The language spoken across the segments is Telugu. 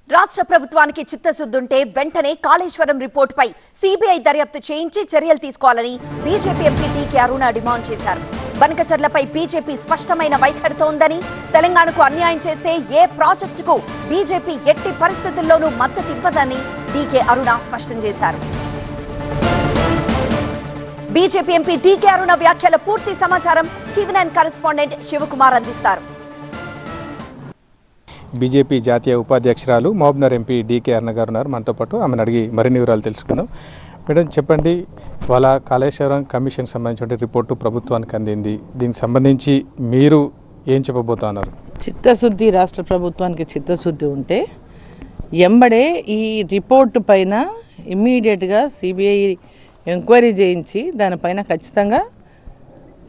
రాష్ట్ర ప్రభుత్వానికి చిత్తశుద్ధుంటే వెంటనే కాళేశ్వరం రిపోర్టుపై సిబిఐ దర్యాప్తు చేయించి చర్యలు తీసుకోవాలని బీజేపీ ఎంపీ టీకే అరుణ డిమాండ్ చేశారు. బనకచర్లపై బీజేపీ స్పష్టమైన వైఖరితో ఉందని, తెలంగాణకు అన్యాయం చేస్తే ఏ ప్రాజెక్టుకు బీజేపీ ఎట్టి పరిస్థితుల్లోనూ మద్దతు ఇవ్వదని టీకే అరుణ స్పష్టం చేశారు. బీజేపీ ఎంపీ టీకే అరుణ వ్యాఖ్యల పూర్తి సమాచారం టీవీ9 కరెస్పాండెంట్ శివకుమార్ అందిస్తారు. బీజేపీ జాతీయ ఉపాధ్యక్షురాలు మహబూబ్నగర్ ఎంపీ డీకే అరుణ గారు ఉన్నారు మనతో పాటు. ఆమెను అడిగి మరిన్ని వివరాలు తెలుసుకుందాం. మేడం చెప్పండి, వాళ్ళ కాళేశ్వరం కమిషన్ సంబంధించిన రిపోర్టు ప్రభుత్వానికి అందింది. దీనికి సంబంధించి మీరు ఏం చెప్పబోతున్నారు? చిత్తశుద్ధి, రాష్ట్ర ప్రభుత్వానికి చిత్తశుద్ధి ఉంటే ఎంబడే ఈ రిపోర్టు పైన ఇమ్మీడియట్గా సిబిఐ ఎంక్వైరీ చేయించి దానిపైన ఖచ్చితంగా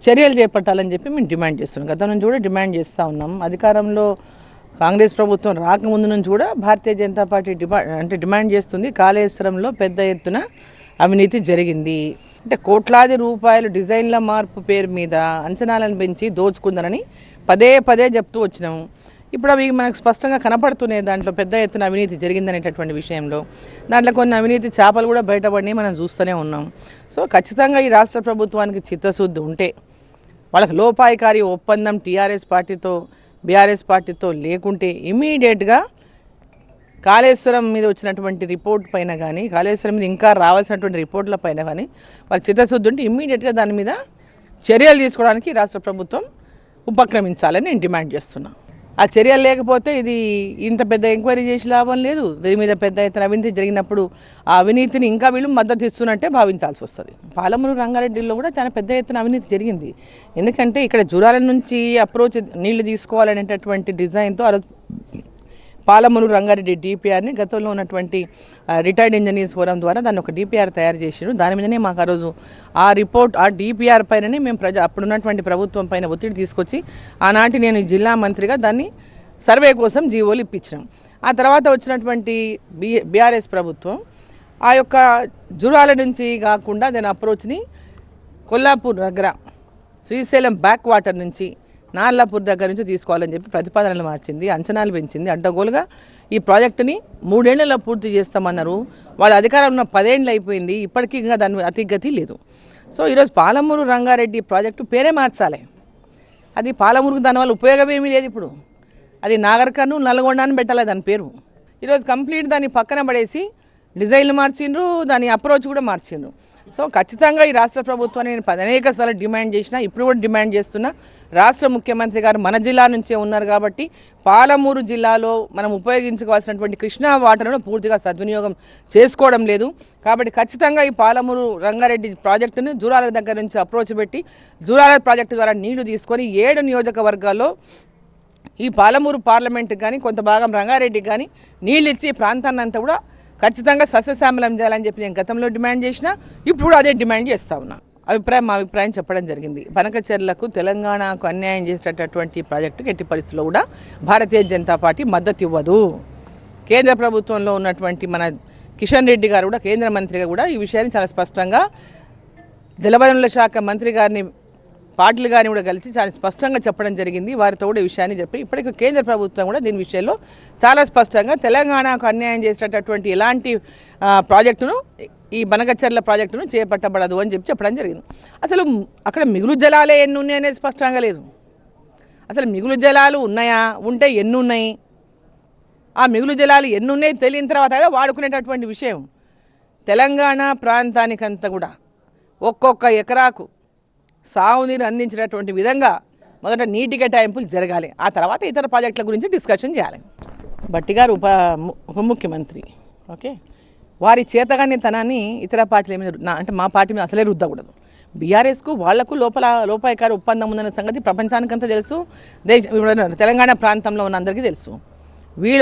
చర్యలు చేపట్టాలని చెప్పి మేము డిమాండ్ చేస్తున్నాం. గతం నుంచి కూడా డిమాండ్ చేస్తూ ఉన్నాం. అధికారంలో కాంగ్రెస్ ప్రభుత్వం రాకముందు నుంచి కూడా భారతీయ జనతా పార్టీ డిమాండ్ చేస్తుంది. కాళేశ్వరంలో పెద్ద ఎత్తున అవినీతి జరిగింది, అంటే కోట్లాది రూపాయలు డిజైన్ల మార్పు పేరు మీద అంచనాలను పెంచి దోచుకుందనని పదే పదే చెప్తూ వచ్చినాము. ఇప్పుడు అవి మనకు స్పష్టంగా కనపడుతున్నాయి. దాంట్లో పెద్ద ఎత్తున అవినీతి జరిగిందనేటటువంటి విషయంలో దాంట్లో కొన్ని అవినీతి చేపలు కూడా బయటపడినాయి, మనం చూస్తూనే ఉన్నాం. సో ఖచ్చితంగా ఈ రాష్ట్ర ప్రభుత్వానికి చిత్తశుద్ధి ఉంటే, వాళ్ళకి లోపాయికారి ఒప్పందం టీఆర్ఎస్ పార్టీతో బీఆర్ఎస్ పార్టీతో లేకుంటే ఇమీడియట్గా కాళేశ్వరం మీద వచ్చినటువంటి రిపోర్ట్ పైన కానీ, కాళేశ్వరం మీద ఇంకా రావాల్సినటువంటి రిపోర్ట్ల పైన కానీ వాళ్ళు చిత్తశుద్ధి ఉంటే ఇమీడియట్గా దాని మీద చర్యలు తీసుకోవడానికి రాష్ట్ర ప్రభుత్వం ఉపక్రమించాలని నేను డిమాండ్ చేస్తున్నాను. ఆ చర్యలు లేకపోతే ఇది ఇంత పెద్ద ఎంక్వైరీ చేసి లాభం లేదు. దీని మీద పెద్ద ఎత్తున అవినీతి జరిగినప్పుడు ఆ అవినీతిని ఇంకా వీళ్ళు మద్దతు ఇస్తున్నట్టే భావించాల్సి వస్తుంది. పాలమూరు రంగారెడ్డిలో కూడా చాలా పెద్ద ఎత్తున అవినీతి జరిగింది. ఎందుకంటే ఇక్కడ జూరాల నుంచి అప్రోచ్ నీళ్లు తీసుకోవాలనేటటువంటి డిజైన్తో పాలమూరు రంగారెడ్డి డిపిఆర్ని గతంలో ఉన్నటువంటి రిటైర్డ్ ఇంజనీర్స్ ఫోరం ద్వారా దాన్ని ఒక డిపిఆర్ తయారు చేసారు. దాని మీదనే మాకు ఆ రోజు ఆ రిపోర్ట్, ఆ డిపిఆర్ పైననే మేము అప్పుడున్నటువంటి ప్రభుత్వం పైన ఒత్తిడి తీసుకొచ్చి ఆనాటి నేను జిల్లా మంత్రిగా దాన్ని సర్వే కోసం జీవోలు ఇప్పించినాం. ఆ తర్వాత వచ్చినటువంటి బీఆర్ఎస్ ప్రభుత్వం ఆ యొక్క జురాల నుంచి కాకుండా దాని అప్రోచ్ని కొల్లాపూర్ దగ్గర శ్రీశైలం బ్యాక్ వాటర్ నుంచి నార్లాపూర్ దగ్గర నుంచి తీసుకోవాలని చెప్పి ప్రతిపాదనలు మార్చింది, అంచనాలు పెంచింది. అడ్డగోలుగా ఈ ప్రాజెక్టుని 3 ఏళ్లలో పూర్తి చేస్తామన్నారు. వాళ్ళ అధికారం ఉన్న 10 ఏళ్ళు అయిపోయింది, ఇప్పటికీ ఇంకా దాని అతిగతి లేదు. సో ఈరోజు పాలమూరు రంగారెడ్డి ప్రాజెక్టు పేరే మార్చాలి. అది పాలమూరుకు దానివల్ల ఉపయోగం ఏమీ లేదు. ఇప్పుడు అది నాగర్కర్ను నల్గొండ అని పెట్టాలి దాని పేరు. ఈరోజు కంప్లీట్ దాన్ని పక్కన పడేసి డిజైన్లు మార్చిండ్రు, దాని అప్రోచ్ కూడా మార్చిండ్రు. సో ఖచ్చితంగా ఈ రాష్ట్ర ప్రభుత్వాన్ని నేను అనేక సార్లు డిమాండ్ చేసిన, ఇప్పుడు కూడా డిమాండ్ చేస్తున్నా. రాష్ట్ర ముఖ్యమంత్రి గారు మన జిల్లా నుంచే ఉన్నారు కాబట్టి పాలమూరు జిల్లాలో మనం ఉపయోగించుకోవాల్సినటువంటి కృష్ణా వాటర్ను పూర్తిగా సద్వినియోగం చేసుకోవడం లేదు. కాబట్టి ఖచ్చితంగా ఈ పాలమూరు రంగారెడ్డి ప్రాజెక్టును జూరాల దగ్గర నుంచి అప్రోచ్ పెట్టి జూరాల ప్రాజెక్టు ద్వారా నీళ్లు తీసుకొని 7 నియోజకవర్గాల్లో ఈ పాలమూరు పార్లమెంటుకి కానీ కొంత భాగం రంగారెడ్డికి కానీ నీళ్ళు ఇచ్చి ఈ ప్రాంతాన్ని అంతా కూడా ఖచ్చితంగా సస్యశ్యామలం చేయాలని చెప్పి నేను గతంలో డిమాండ్ చేసిన, ఇప్పుడు కూడా అదే డిమాండ్ చేస్తా ఉన్నా. మా అభిప్రాయం చెప్పడం జరిగింది. బనకచెర్లకు తెలంగాణకు అన్యాయం చేసేటటువంటి ప్రాజెక్టుకి ఎట్టి పరిస్థితుల్లో కూడా భారతీయ జనతా పార్టీ మద్దతు ఇవ్వదు. కేంద్ర ప్రభుత్వంలో ఉన్నటువంటి మన కిషన్ రెడ్డి గారు కూడా కేంద్ర మంత్రిగా కూడా ఈ విషయాన్ని చాలా స్పష్టంగా జలవనరుల శాఖ మంత్రి గారిని పార్టీలు గారిని కూడా కలిసి చాలా స్పష్టంగా చెప్పడం జరిగింది. వారితో కూడా ఈ విషయాన్ని చెప్పి ఇప్పటికీ కేంద్ర ప్రభుత్వం కూడా దీని విషయంలో చాలా స్పష్టంగా తెలంగాణకు అన్యాయం చేసేటటువంటి ఎలాంటి ప్రాజెక్టును, ఈ బనకచెర్ల ప్రాజెక్టును చేపట్టబడదు అని చెప్పడం జరిగింది. అసలు అక్కడ మిగులు జలాలే ఎన్ని ఉన్నాయి అనేది స్పష్టంగా లేదు. అసలు మిగులు జలాలు ఉన్నాయా, ఉంటే ఎన్ని ఉన్నాయి, ఆ మిగులు జలాలు ఎన్ని ఉన్నాయి తెలియని తర్వాత వాడుకునేటటువంటి విషయం. తెలంగాణ ప్రాంతానికంతా కూడా ఒక్కొక్క ఎకరాకు సాగునీరు అందించినటువంటి విధంగా మొదట నీటి కేటాయింపులు జరగాలి. ఆ తర్వాత ఇతర ప్రాజెక్టుల గురించి డిస్కషన్ చేయాలి. భట్టి గారు ఉప ముఖ్యమంత్రి, ఓకే, వారి చేతగానితనాన్ని ఇతర పార్టీల మీద అంటే మా పార్టీ మీద అసలే రుద్దకూడదు. బీఆర్ఎస్కు వాళ్లకు లోపాయకారి ఒప్పందం ఉందన్న సంగతి ప్రపంచానికంతా తెలుసు, తెలంగాణ ప్రాంతంలో ఉన్న అందరికీ తెలుసు.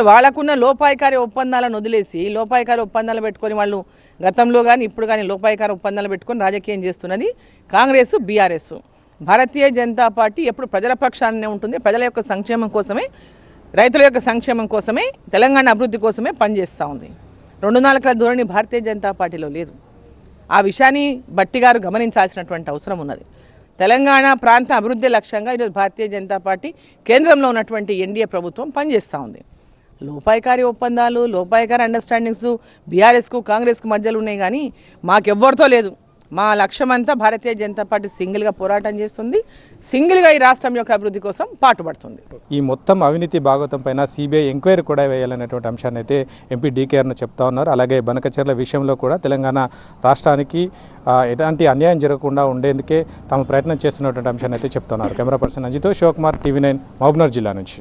వాళ్ళకున్న లోపాయకారి ఒప్పందాలను వదిలేసి లోపాయకారి ఒప్పందాలు పెట్టుకొని వాళ్ళు గతంలో కానీ ఇప్పుడు కానీ లోపాయకారి ఒప్పందాలు పెట్టుకొని రాజకీయం చేస్తున్నది కాంగ్రెస్, బీఆర్ఎస్. భారతీయ జనతా పార్టీ ఎప్పుడు ప్రజల పక్షాన్నే ఉంటుంది. ప్రజల యొక్క సంక్షేమం కోసమే, రైతుల యొక్క సంక్షేమం కోసమే, తెలంగాణ అభివృద్ధి కోసమే పనిచేస్తూ ఉంది. 2 నాలుకల ధోరణి భారతీయ జనతా పార్టీలో లేదు. ఆ విషయాన్ని భట్టి గారు గమనించాల్సినటువంటి అవసరం ఉన్నది. తెలంగాణ ప్రాంత అభివృద్ధి లక్ష్యంగా ఈరోజు భారతీయ జనతా పార్టీ కేంద్రంలో ఉన్నటువంటి ఎన్డీఏ ప్రభుత్వం పనిచేస్తూ ఉంది. లోపాయికారి ఒప్పందాలు, లోపాయికారి అండర్స్టాండింగ్స్ బీఆర్ఎస్కు కాంగ్రెస్కు మధ్యలో ఉన్నాయి, కానీ మాకెవ్వరితో లేదు. మా లక్ష్యం అంతా భారతీయ జనతా పార్టీ సింగిల్గా పోరాటం చేస్తుంది, సింగిల్గా ఈ రాష్ట్రం యొక్క అభివృద్ధి కోసం పాటుపడుతుంది. ఈ మొత్తం అవినీతి భాగవతం పైన సిబిఐ ఎంక్వైరీ కూడా వేయాలనేటువంటి అంశాన్ని అయితే ఎంపీ డీకే అరుణ చెప్తా ఉన్నారు. అలాగే బనకచెర్ల విషయంలో కూడా తెలంగాణ రాష్ట్రానికి ఎలాంటి అన్యాయం జరగకుండా ఉండేందుకే తాము ప్రయత్నం చేస్తున్నటువంటి అంశాన్ని అయితే చెప్తున్నారు. కెమెరా పర్సన్ అంజితో శివకుమార్, టీవీ9 మహబూబ్నగర్ జిల్లా నుంచి.